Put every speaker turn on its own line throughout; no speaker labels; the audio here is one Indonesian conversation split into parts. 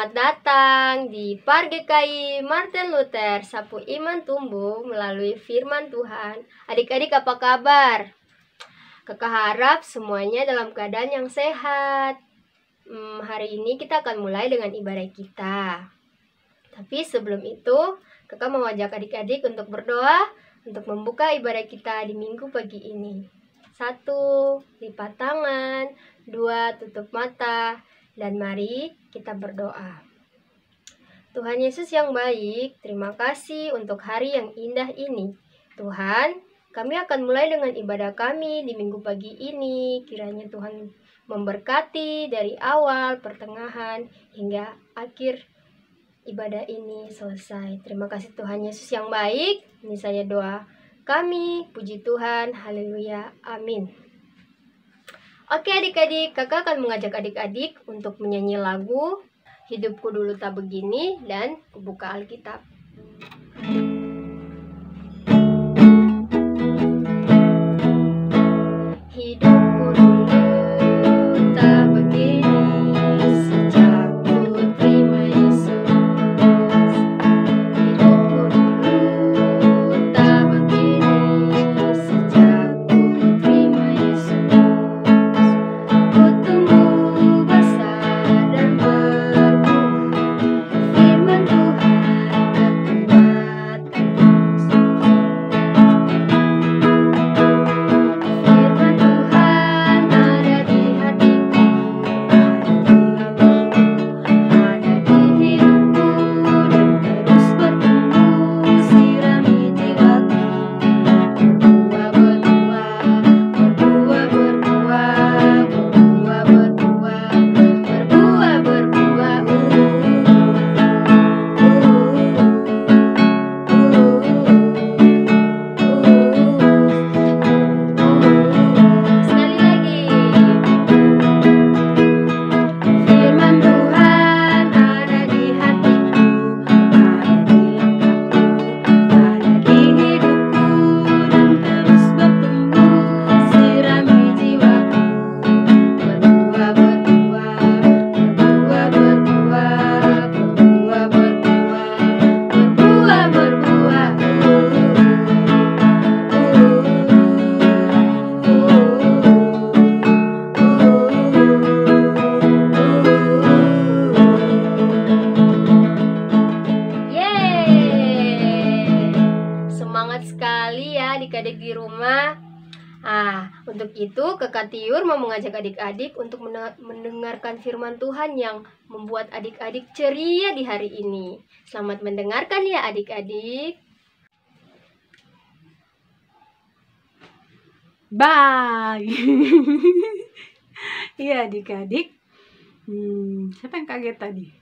Selamat datang di Par GKI Martin Luther Sapu Iman Tumbuh melalui firman Tuhan. Adik-adik apa kabar? Kakak harap semuanya dalam keadaan yang sehat. Hari ini kita akan mulai dengan ibadah kita. Tapi sebelum itu, kakak mau ajak adik-adik untuk berdoa untuk membuka ibadah kita di minggu pagi ini. 1. Lipat tangan. 2. Tutup mata. Dan mari kita berdoa. Tuhan Yesus yang baik, terima kasih untuk hari yang indah ini. Tuhan, kami akan mulai dengan ibadah kami di minggu pagi ini. Kiranya Tuhan memberkati dari awal, pertengahan, hingga akhir ibadah ini selesai. Terima kasih Tuhan Yesus yang baik. Ini saya doa kami. Puji Tuhan. Haleluya. Amin. Oke adik-adik, kakak akan mengajak adik-adik untuk menyanyi lagu Hidupku Dulu Tak Begini dan buka Alkitab. Hidupku dulu tak begini sejak ku terima Yesus. Hidupku dulu tak begini sejak ku terima Yesus. Ku tumbuh besar dan berbuah, firman Tuhan kekuatan Yesus. Firman Tuhan ada di hatiku, ada di hidupku, dan terus bertumbuh, sirami jiwaku. Berbuah, berbuah, berbuah, berbuah, berbuah, berbuah, berbuah, berbuah. Sekali lagi. Firman Tuhan ada di hatiku, ada di langkahku, ada di hidupku, dan terus bertumbuh, sirami jiwaku. Berbuah, berbuah, berbuah, berbuah, berbuah, berbuah, berbuah, berbuah. Yeay, semangat sekali ya adik-adik di rumah. Untuk itu Kakak Tiur mau mengajak adik-adik untuk mendengarkan firman Tuhan yang membuat adik-adik ceria di hari ini. Selamat mendengarkan ya adik-adik.
Bye. Iya adik-adik. Siapa yang kaget tadi?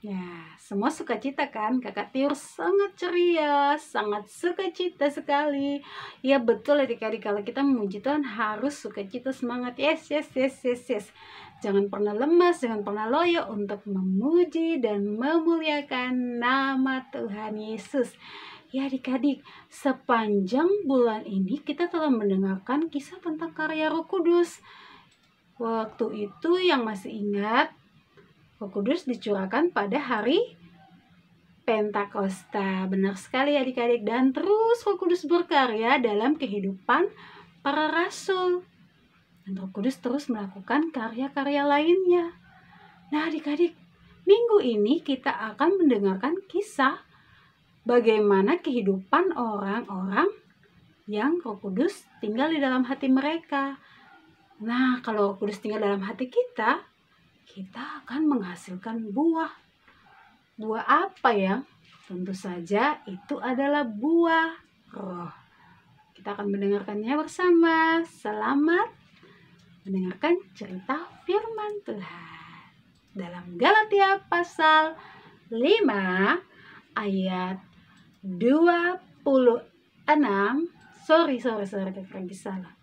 Ya, semua sukacita kan? Kakak Tiur sangat ceria, sangat sukacita sekali. Ya betul adik-adik, kalau kita memuji Tuhan harus sukacita, semangat. Yes, yes, yes, yes, yes. Jangan pernah lemas, jangan pernah loyo untuk memuji dan memuliakan nama Tuhan Yesus. Ya adik-adik, sepanjang bulan ini kita telah mendengarkan kisah tentang karya Roh Kudus. Waktu itu yang masih ingat, Roh Kudus dicurahkan pada hari Pentakosta. Benar sekali adik-adik. Dan terus Roh Kudus berkarya dalam kehidupan para rasul. Dan Roh Kudus terus melakukan karya-karya lainnya. Nah adik-adik, minggu ini kita akan mendengarkan kisah bagaimana kehidupan orang-orang yang Roh Kudus tinggal di dalam hati mereka. Nah, kalau Roh Kudus tinggal dalam hati kita akan menghasilkan buah. Buah apa ya? Tentu saja itu adalah buah roh. Kita akan mendengarkannya bersama. Selamat mendengarkan cerita firman Tuhan. Dalam Galatia pasal 5 ayat 26. Sorry, lagi salah.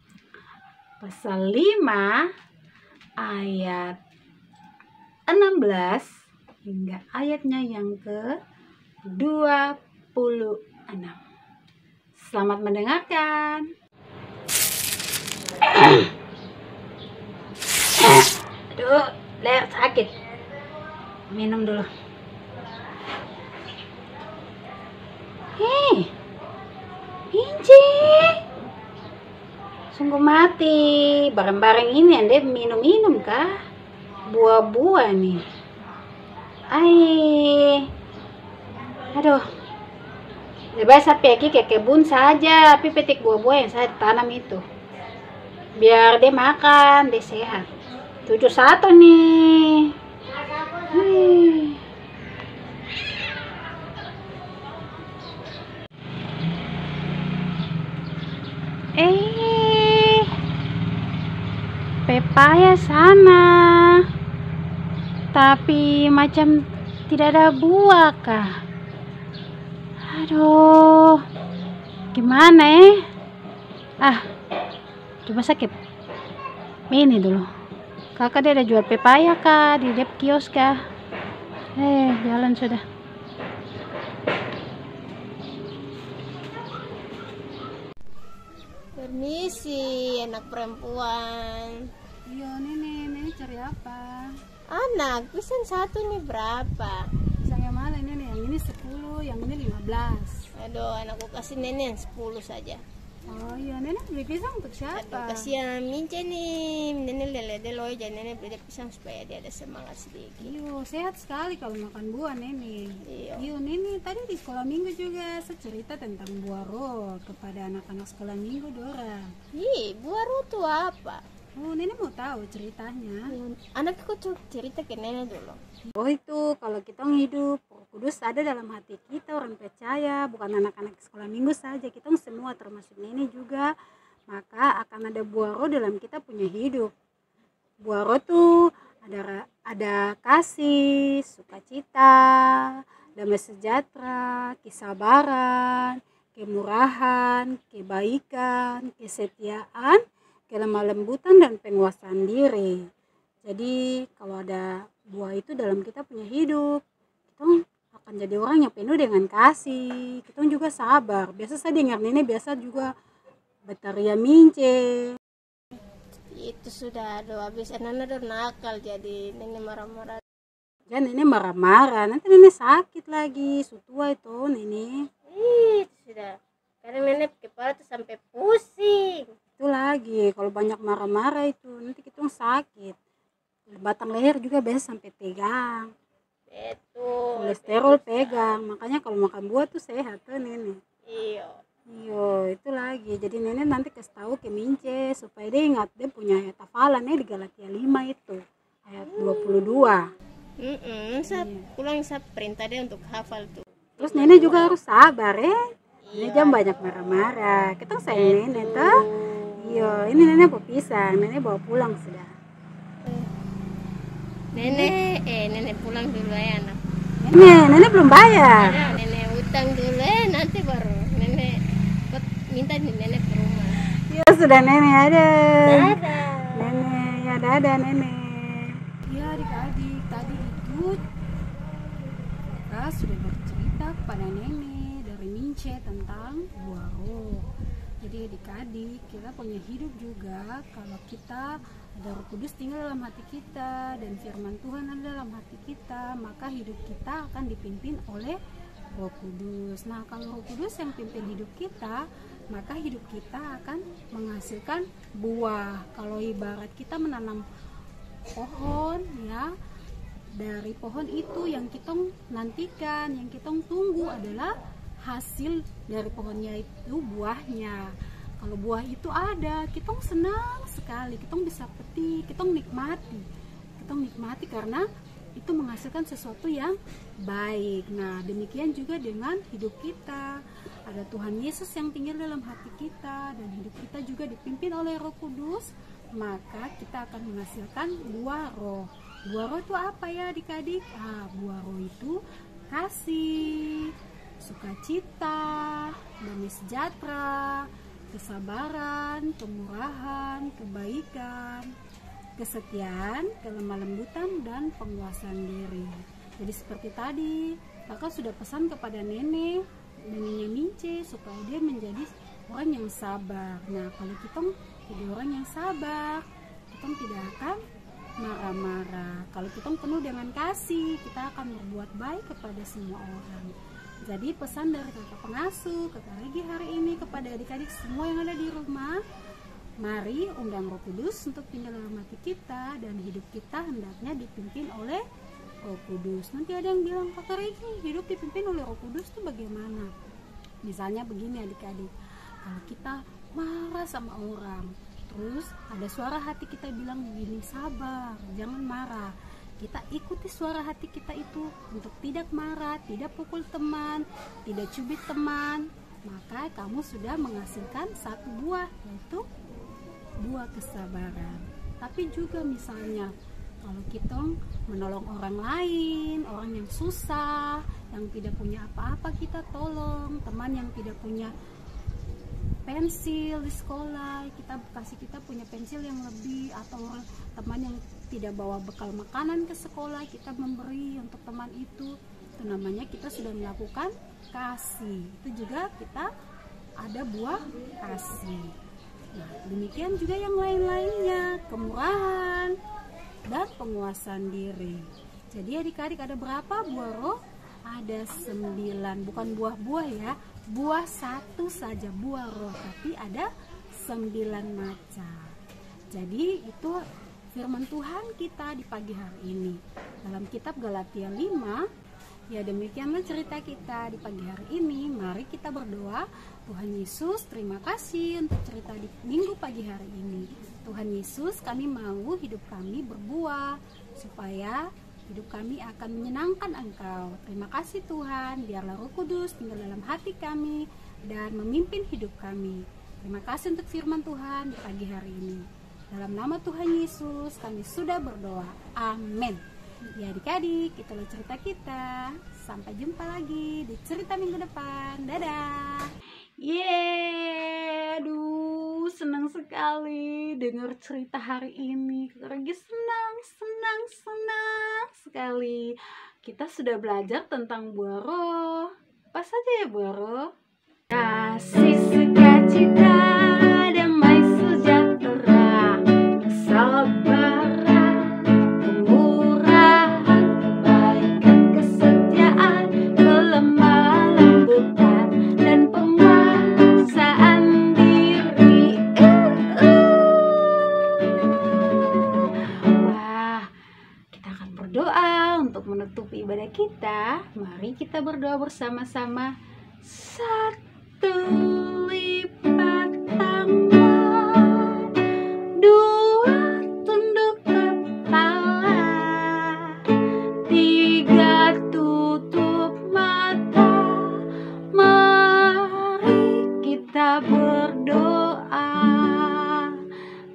Pasal 5 ayat 16 hingga ayatnya yang ke-26. Selamat mendengarkan.
Aduh, leher sakit.
Minum dulu. Hei, Inci, sungguh mati. Bareng-bareng ini Anda minum-minum kah? Buah-buah nih. Aduh. Lebih saya pergi ke kebun saja, tapi petik buah-buah yang saya tanam itu. Biar dia makan, dia sehat. 71 nih. Pepaya sana. Tapi macam tidak ada buah kah? Aduh. Gimana coba sakit. Ini dulu. Kakak dia ada jual pepaya kah di dep kios kah? Jalan sudah.
Permisi, anak perempuan.
Iya, nenek cari apa?
Anak, pisang satu nih berapa?
Pisang yang mana ini? Yang ini 10, yang ini 15.
Aduh, anakku kasih nenek yang 10 saja.
Oh iya, nenek beli pisang untuk siapa?
Aduh, kasihan Mince nih. Nenek lele-lele aja, nenek beli pisang supaya dia ada semangat sedikit.
Iya, sehat sekali kalau makan buah nenek.
Iya,
nenek tadi di sekolah minggu juga saya cerita tentang buah roh kepada anak-anak sekolah minggu Dora.
Buah roh itu apa?
Oh, nenek mau tahu ceritanya.
Anakku tuh cerita ke nenek dulu.
Oh itu kalau kita hidup Roh Kudus ada dalam hati kita, orang percaya, bukan anak-anak sekolah minggu saja, kita semua termasuk nenek juga, maka akan ada buah roh dalam kita punya hidup. Buah roh tuh ada kasih, sukacita, damai sejahtera, kesabaran, kemurahan, kebaikan, kesetiaan, kelemah lembutan, dan penguasaan diri. Jadi kalau ada buah itu dalam kita punya hidup, kita akan jadi orang yang penuh dengan kasih. Kita juga sabar. Biasa saya dengar nenek biasa juga bataria Mince.
Itu sudah, aduh habis nenek udah nakal jadi nenek marah-marah.
Ya nenek marah-marah, nanti nenek sakit lagi. Sutua itu nenek.
Itu sudah. Karena nenek kepala tuh sampai pusing.
Itu lagi, kalau banyak marah-marah itu nanti kita sakit. Batang leher juga biasa sampai pegang.
Betul.
Kolesterol pegang. Makanya kalau makan buah tuh sehat tuh nenek.
Iya,
itu lagi. Jadi nenek nanti kasih tahu ke Mince supaya dia ingat dia punya ayat hafalan di Galatia 5 itu. Ayat 22.
Saya pulang saya perintah dia untuk hafal tuh.
Terus nenek juga harus sabar Nenek jangan banyak marah-marah. Kita sayang nenek tuh. Iya, ini nenek bawa pisang. Nenek bawa pulang sudah.
Nenek pulang dulu ya anak.
Nenek belum bayar.
Nenek utang dulu nanti baru nenek minta di nenek ke rumah.
Iya sudah nenek ada.
Dadah.
Nenek ya dadah nenek. Ya adik-adik tadi itu kakak sudah bercerita kepada nenek dari Mince tentang buah roh. Jadi adik-adik kita punya hidup juga kalau kita ada Roh Kudus tinggal dalam hati kita dan firman Tuhan ada dalam hati kita, maka hidup kita akan dipimpin oleh Roh Kudus. Nah kalau Roh Kudus yang pimpin hidup kita, maka hidup kita akan menghasilkan buah. Kalau ibarat kita menanam pohon dari pohon itu yang kita nantikan, yang kita tunggu adalah hasil dari pohonnya itu buahnya. Kalau buah itu ada, kita senang sekali, kita bisa petik, kita nikmati karena itu menghasilkan sesuatu yang baik. Nah demikian juga dengan hidup kita, ada Tuhan Yesus yang tinggal dalam hati kita dan hidup kita juga dipimpin oleh Roh Kudus, maka kita akan menghasilkan buah roh. Buah roh itu apa ya adik-adik? Buah roh itu kasih, sukacita, damai sejahtera, kesabaran, kemurahan, kebaikan, kesetiaan, kelemah lembutan, dan penguasaan diri. Jadi seperti tadi kakak sudah pesan kepada neneknya Mince supaya dia menjadi orang yang sabar. Nah kalau kita jadi orang yang sabar, kita tidak akan marah-marah. Kalau kita penuh dengan kasih, kita akan berbuat baik kepada semua orang. Jadi pesan dari kakak pengasuh, kakak Regi hari ini kepada adik-adik semua yang ada di rumah, mari undang Roh Kudus untuk tinggal dalam hati kita, dan hidup kita hendaknya dipimpin oleh Roh Kudus. Nanti ada yang bilang, kakak Regi, hidup dipimpin oleh Roh Kudus itu bagaimana? Misalnya begini adik-adik, kalau kita marah sama orang, terus ada suara hati kita bilang begini, sabar, jangan marah. Kita ikuti suara hati kita itu untuk tidak marah, tidak pukul teman, tidak cubit teman. Maka kamu sudah menghasilkan satu buah, yaitu buah kesabaran. Tapi juga misalnya kalau kita menolong orang lain, orang yang susah, yang tidak punya apa-apa kita tolong, teman yang tidak punya pensil di sekolah, kita kasih kita punya pensil yang lebih, atau teman yang tidak bawa bekal makanan ke sekolah, kita memberi untuk teman itu namanya kita sudah melakukan kasih. Itu juga kita ada buah kasih. Nah, demikian juga yang lain-lainnya, kemurahan dan penguasaan diri. Jadi adik-adik ada berapa buah roh? Ada 9, bukan buah-buah ya, buah satu saja buah roh, tapi ada 9 macam. Jadi itu firman Tuhan kita di pagi hari ini dalam kitab Galatia 5. Ya, demikianlah cerita kita di pagi hari ini. Mari kita berdoa. Tuhan Yesus, terima kasih untuk cerita di minggu pagi hari ini. Tuhan Yesus, kami mau hidup kami berbuah supaya hidup kami akan menyenangkan Engkau. Terima kasih Tuhan, biarlah Roh Kudus tinggal dalam hati kami dan memimpin hidup kami. Terima kasih untuk firman Tuhan di pagi hari ini. Dalam nama Tuhan Yesus kami sudah berdoa. Amin. Ya adik-adik, itulah cerita kita. Sampai jumpa lagi di cerita minggu depan. Dadah. Aduh, senang sekali dengar cerita hari ini. Lagi senang sekali. Kita sudah belajar tentang buah roh. Apa saja ya buah roh? Kasih, sukacita, damai sejahtera, kesabaran, kemurahan, kebaikan, kesetiaan, kelemah lembutan, dan penguasaan diri. Wah, kita akan berdoa untuk menutupi ibadah kita. Mari kita berdoa bersama-sama. Satu lipat tangan, dua tunduk kepala, tiga tutup mata. Mari kita berdoa.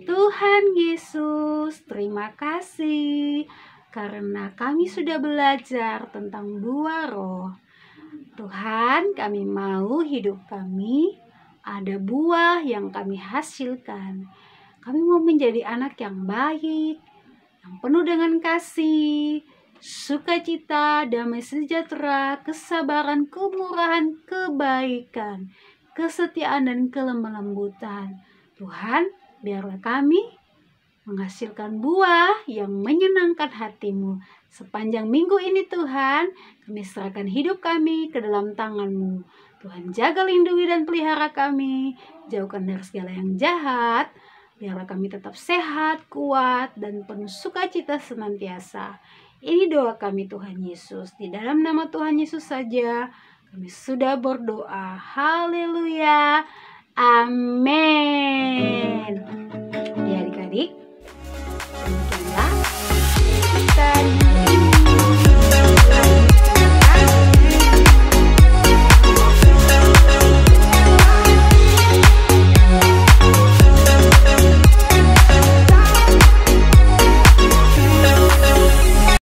Tuhan Yesus, terima kasih karena kami sudah belajar tentang buah roh. Tuhan, kami mau hidup kami ada buah yang kami hasilkan. Kami mau menjadi anak yang baik, yang penuh dengan kasih, sukacita, damai sejahtera, kesabaran, kemurahan, kebaikan, kesetiaan, dan kelemah lembutan. Tuhan, biarlah kami menghasilkan buah yang menyenangkan hati-Mu. Sepanjang minggu ini Tuhan, kami serahkan hidup kami ke dalam tangan-Mu. Tuhan, jaga, lindungi, dan pelihara kami. Jauhkan dari segala yang jahat. Biarlah kami tetap sehat, kuat, dan penuh sukacita senantiasa. Ini doa kami Tuhan Yesus. Di dalam nama Tuhan Yesus saja kami sudah berdoa. Haleluya. Amin. Ya adik-adik, demikianlah kita